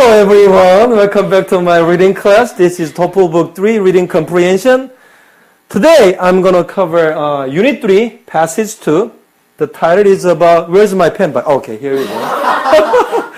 Hello everyone, welcome back to my reading class. This is TOEFL Book 3 Reading Comprehension. Today I'm going to cover Unit 3, Passage 2. The title is about, where's my pen? Okay, here we go.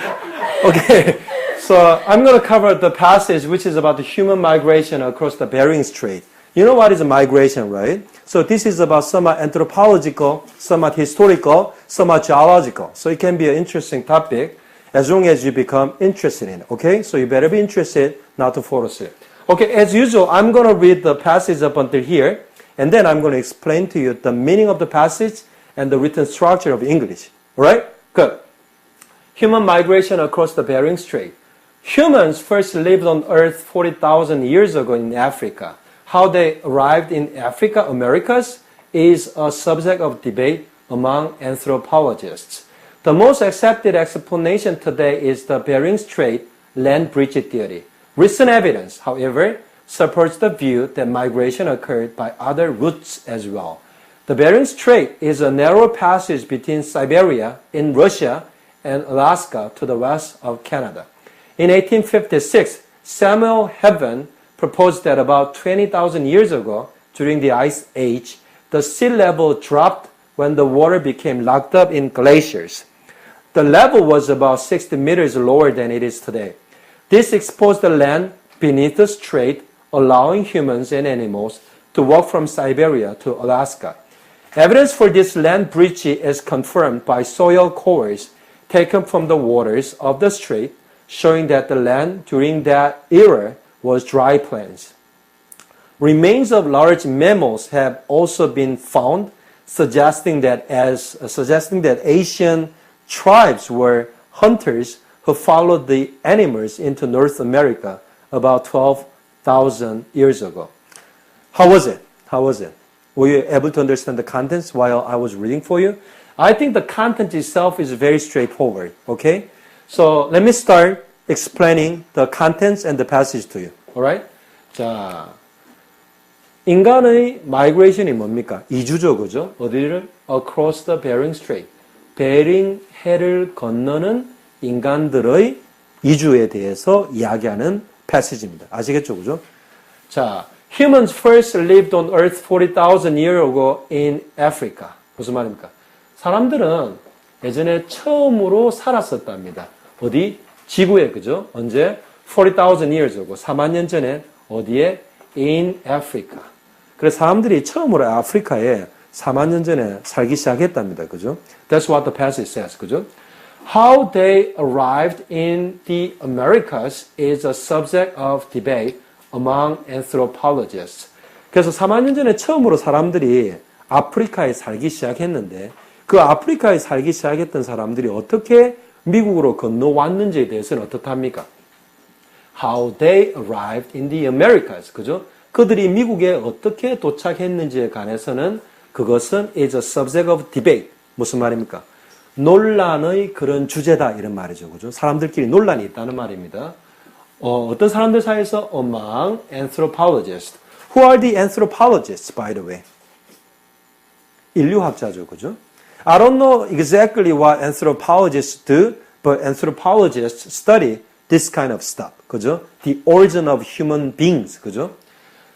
Okay, so I'm going to cover the passage which is about the human migration across the Bering Strait. You know what is a migration, right? So this is about somewhat anthropological, somewhat historical, somewhat geological. So it can be an interesting topic as long as you become interested in it, okay? So you better be interested not to fall asleep. Okay, as usual, I'm going to read the passage up until here, and then I'm going to explain to you the meaning of the passage and the written structure of English. All right? Good. Human migration across the Bering Strait. Humans first lived on Earth 40,000 years ago in Africa. How they arrived in Africa, Americas, is a subject of debate among anthropologists. The most accepted explanation today is the Bering Strait land bridge theory. Recent evidence, however, supports the view that migration occurred by other routes as well. The Bering Strait is a narrow passage between Siberia in Russia and Alaska to the west of Canada. In 1856, Samuel Heaven proposed that about 20,000 years ago, during the Ice Age, the sea level dropped when the water became locked up in glaciers. The level was about 60 meters lower than it is today. This exposed the land beneath the strait, allowing humans and animals to walk from Siberia to Alaska. Evidence for this land bridge is confirmed by soil cores taken from the waters of the strait, showing that the land during that era was dry plains. Remains of large mammals have also been found, suggesting that Asian tribes were hunters who followed the animals into North America about 12,000 years ago. How was it? Were you able to understand the contents while I was reading for you? I think the content itself is very straightforward, okay? So let me start explaining the contents and the passage to you. Alright? 자, 인간의 migration이 뭡니까? 이주죠, 그죠? 어디를? Across the Bering Strait. 베링 해를 건너는 인간들의 이주에 대해서 이야기하는 패시지입니다. 아시겠죠, 그죠? 자, humans first lived on Earth 40,000 years ago in Africa. 무슨 말입니까? 사람들은 예전에 처음으로 살았었답니다. 어디? 지구에, 그죠? 언제? 40,000 years ago. 4만 년 전에 어디에? In Africa. 그래서 사람들이 처음으로 아프리카에 4만 년 전에 살기 시작했답니다. 그죠? That's what the passage says. 그죠? How they arrived in the Americas is a subject of debate among anthropologists. 그래서 4만 년 전에 처음으로 사람들이 아프리카에 살기 시작했는데 그 아프리카에 살기 시작했던 사람들이 어떻게 미국으로 건너왔는지에 대해서는 어떻답니까? How they arrived in the Americas. 그죠? 그들이 미국에 어떻게 도착했는지에 관해서는 그것은 is a subject of debate. 무슨 말입니까? 논란의 그런 주제다 이런 말이죠. 그죠? 사람들끼리 논란이 있다는 말입니다. 어떤 사람들 사이에서 among anthropologists. Who are the anthropologists, by the way? 인류학자죠. 그죠? I don't know exactly what anthropologists do, but anthropologists study this kind of stuff. 그죠? The origin of human beings. 그죠?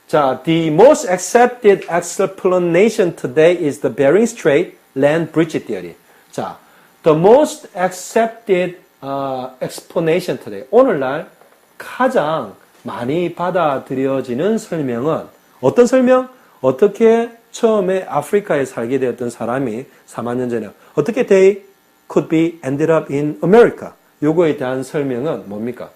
자, the most accepted explanation today is the Bering Strait land bridge theory. 자, the most accepted explanation today. 오늘날 가장 많이 받아들여지는 설명은 어떤 설명? 어떻게 처음에 아프리카에 살게 되었던 사람이 4만 년 전에 어떻게 they could be ended up in America. 요거에 대한 설명은 뭡니까?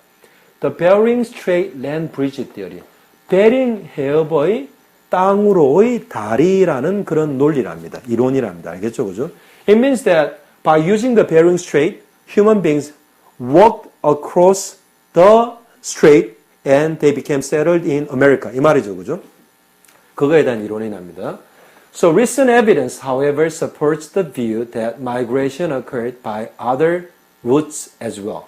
The Bering Strait land bridge theory. 베링 해협의 땅으로의 다리라는 그런 논리랍니다. 이론이랍니다. 알겠죠? 그죠? It means that by using the Bering Strait, human beings walked across the strait and they became settled in America. 이 말이죠. 그죠? 그거에 대한 이론이 납니다. So recent evidence, however, supports the view that migration occurred by other routes as well.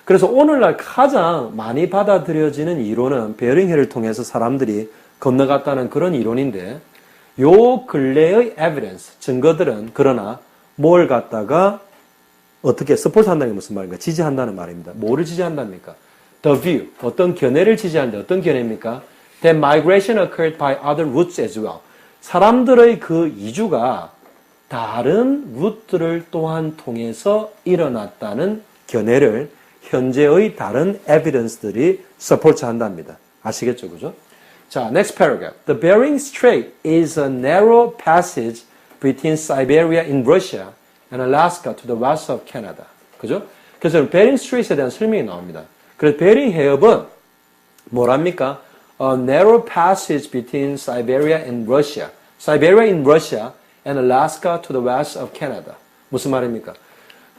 그래서 오늘날 가장 많이 받아들여지는 이론은 베링해를 통해서 사람들이 건너갔다는 그런 이론인데 요 근래의 evidence, 증거들은 그러나 뭘 갖다가 어떻게 서포트한다는 게 무슨 말인가? 지지한다는 말입니다. 뭐를 지지한답니까? the view, 어떤 견해를 지지하는데 어떤 견해입니까? That migration occurred by other routes as well. 사람들의 그 이주가 다른 루트를 또한 통해서 일어났다는 견해를 현재의 다른 evidence들이 support 한답니다. 아시겠죠, 그죠? 자, next paragraph. The Bering Strait is a narrow passage between Siberia in Russia and Alaska to the west of Canada. 그죠? 그래서 베링 스트레이트에 대한 설명이 나옵니다. 그래서 베링 해협은 뭐랍니까? A narrow passage between Siberia and Russia. Siberia in Russia and Alaska to the west of Canada. 무슨 말입니까?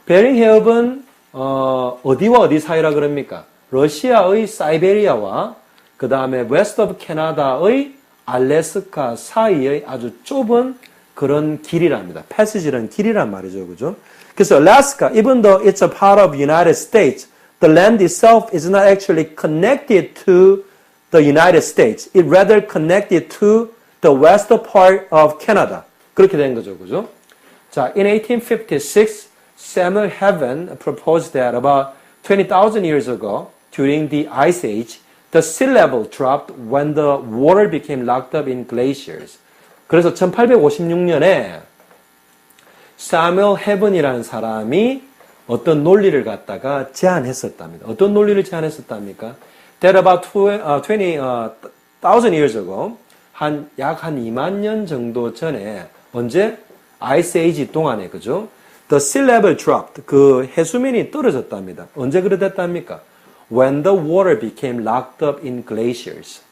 베링 해협은 어디와 어디 사이라 그럽니까? 러시아의 사이베리아와 그 다음에 west of Canada의 알래스카 사이의 아주 좁은 그런 길이랍니다. passage라는 길이란 말이죠, 그죠? 그래서 Alaska, even though it's a part of United States, the land itself is not actually connected to the United States. It rather connected to the west part of Canada. 그렇게 된 거죠, 그죠? 자, in 1856, Samuel Heaven proposed that about 20,000 years ago, during the Ice Age, the sea level dropped when the water became locked up in glaciers. 그래서 1856년에 사무엘 헤븐이라는 사람이 어떤 논리를 갖다가 제안했었답니다. 어떤 논리를 제안했었답니까? That about 20,000 years ago, 약 한 2만 년 정도 전에, 언제? Ice Age 동안에, 그죠? The sea level dropped. 그 해수면이 떨어졌답니다. 언제 그랬답니까? When the water became locked up in glaciers.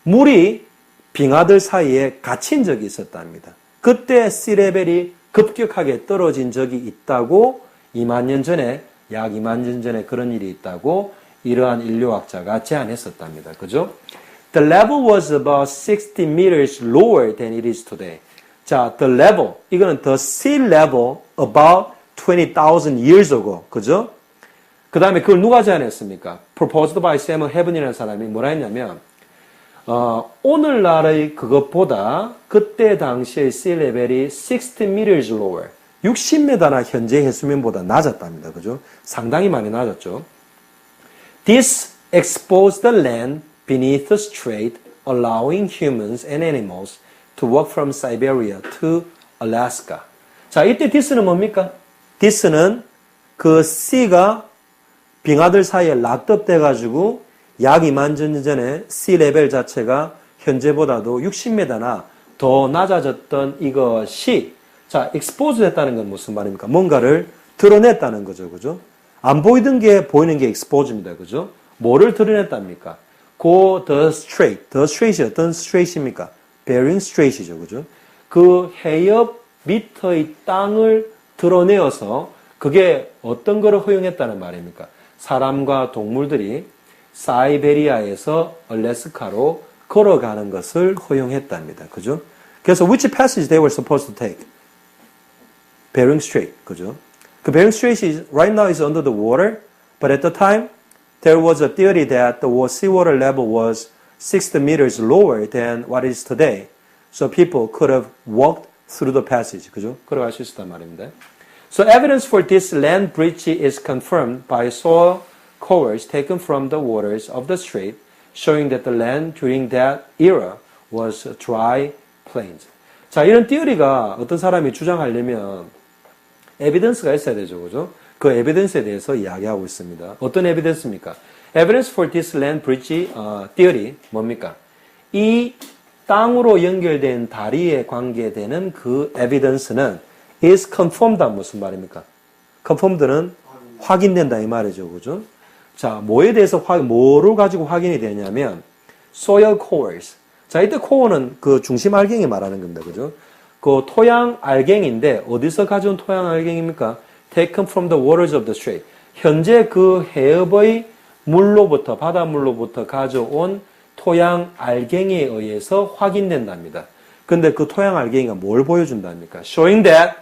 물이 빙하들 사이에 갇힌 적이 있었답니다. 그때 sea level이 급격하게 떨어진 적이 있다고 2만 년 전에, 약 2만 년 전에 그런 일이 있다고 이러한 인류학자가 제안했었답니다. 그죠? The level was about 60 meters lower than it is today. 자, the level, 이거는 the sea level about 20,000 years ago. 그죠? 그 다음에 그걸 누가 제안했습니까? Proposed by Samuel Heaven이라는 사람이 뭐라 했냐면, 오늘날의 그것보다 그때 당시의 sea level이 60 meters lower, 60m나 현재 해수면보다 낮았답니다. 그죠? 상당히 많이 낮았죠. This exposed the land beneath the strait, allowing humans and animals to walk from Siberia to Alaska. 자, 이때 this는 뭡니까? this는 그 sea가 빙하들 사이에 락업 돼가지고 약 2만 년 전에 sea level 자체가 현재보다도 60m나 더 낮아졌던 이것이, 자, expose 됐다는 건 무슨 말입니까? 뭔가를 드러냈다는 거죠, 그죠? 안 보이던 게 보이는 게 expose입니다, 그죠? 뭐를 드러냈답니까? the strait이 어떤 strait입니까? Bering Strait이죠, 그죠? 그 해협 밑의 땅을 드러내어서 그게 어떤 거를 허용했다는 말입니까? 사람과 동물들이 사이베리아에서 알래스카로 걸어가는 것을 허용했답니다. 그죠? 그래서 which passage they were supposed to take? Bering Strait, 그죠? 그 Bering Strait is, right now is under the water, but at the time there was a theory that the seawater level was 60 meters lower than what it is today. So people could have walked through the passage. 그죠? 걸어갈 수 있었단 말입니다. So evidence for this land bridge is confirmed by soil cores taken from the waters of the strait, showing that the land during that era was dry plains. 자, 이런 티어리가 어떤 사람이 주장하려면 에비던스가 있어야 되죠, 그죠? 그 에비던스에 대해서 이야기하고 있습니다. 어떤 에비던스입니까? Evidence for this land bridge theory 뭡니까? 이 땅으로 연결된 다리에 관계되는 그 evidence는 is confirmed 무슨 말입니까? confirmed는 확인된다 이 말이죠, 그죠? 자, 뭐에 대해서 뭐를 가지고 확인이 되냐면 soil cores. 자, 이때 core는 그 중심 알갱이 말하는 겁니다, 그죠? 그 토양 알갱인데 어디서 가져온 토양 알갱입니까? Taken from the waters of the strait. 현재 그 해협의 물로부터 바닷물로부터 가져온 토양 알갱이에 의해서 확인된답니다. 근데 그 토양 알갱이가 뭘 보여준답니까? Showing that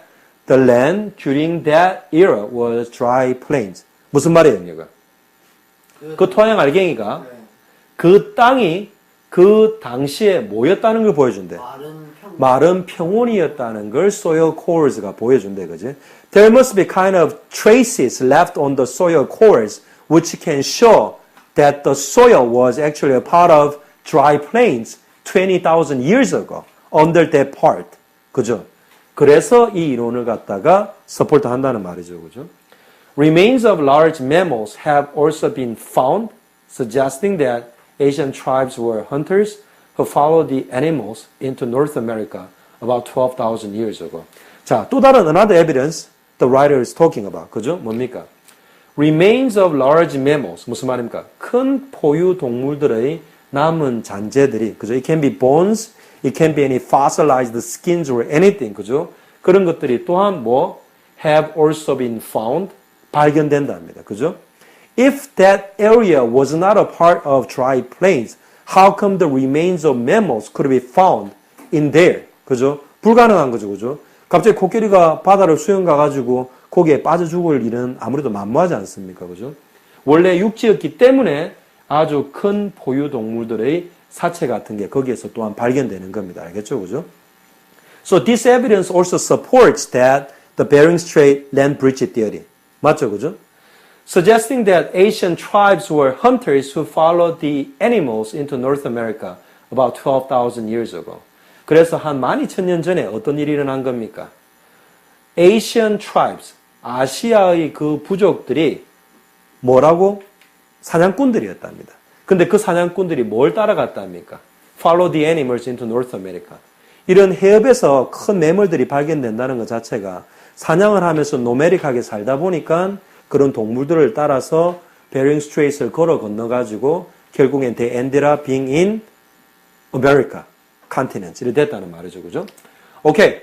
the land during that era was dry plains. 무슨 말이에요, 이거? 그 토양 알갱이가 그 땅이 그 당시에 뭐였다는 걸 보여준대. 마른 평원이었다는 걸 soil cores가 보여준대, 그지? There must be kind of traces left on the soil cores which can show that the soil was actually a part of dry plains 20,000 years ago under that part. 그죠? 그래서 이 이론을 갖다가 서포트 한다는 말이죠. 그죠? Remains of large mammals have also been found, suggesting that Asian tribes were hunters who followed the animals into North America about 12,000 years ago. 자, 또 다른 another evidence the writer is talking about. 그죠? 뭡니까? Remains of large mammals. 무슨 말입니까? 큰 포유 동물들의 남은 잔재들이, 그죠? It can be bones, it can be any fossilized skins or anything, 그죠? 그런 것들이 또한 뭐 have also been found, 발견된답니다, 그죠? If that area was not a part of dry plains, how come the remains of mammals could be found in there? 그죠? 불가능한 거죠, 그죠? 갑자기 코끼리가 바다를 수영 가가지고 거기에 빠져 죽을 일은 아무래도 만무하지 않습니까, 그죠? 원래 육지였기 때문에 아주 큰 포유 동물들의 사체 같은 게 거기에서 또한 발견되는 겁니다. 알겠죠? 그죠? So this evidence also supports that the Bering Strait land bridge theory. 맞죠? 그죠? Suggesting that Asian tribes were hunters who followed the animals into North America about 12,000 years ago. 그래서 한 12,000년 전에 어떤 일이 일어난 겁니까? Asian tribes, 아시아의 그 부족들이 뭐라고? 사냥꾼들이었답니다. 근데 그 사냥꾼들이 뭘 따라갔답니까? Follow the animals into North America. 이런 해협에서 큰 매물들이 발견된다는 것 자체가 사냥을 하면서 노매릭하게 살다 보니까 그런 동물들을 따라서 베링 스트레이트를 걸어 건너가지고 결국엔 they ended up being in America, continent. 이렇게 됐다는 말이죠. 그죠? Okay.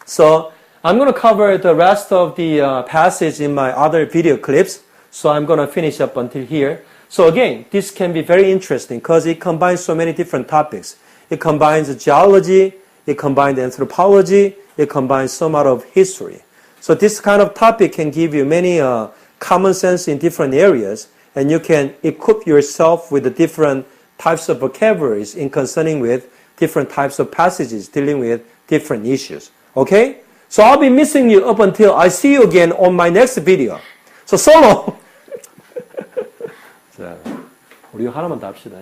So, I'm going to cover the rest of the passage in my other video clips. So I'm going to finish up until here. So again, this can be very interesting because it combines so many different topics. It combines geology, it combines anthropology, it combines some out of history. So this kind of topic can give you many common sense in different areas, and you can equip yourself with the different types of vocabularies in concerning with different types of passages dealing with different issues. Okay? So I'll be missing you up until I see you again on my next video. So long! 자, 우리 하나만 더 합시다.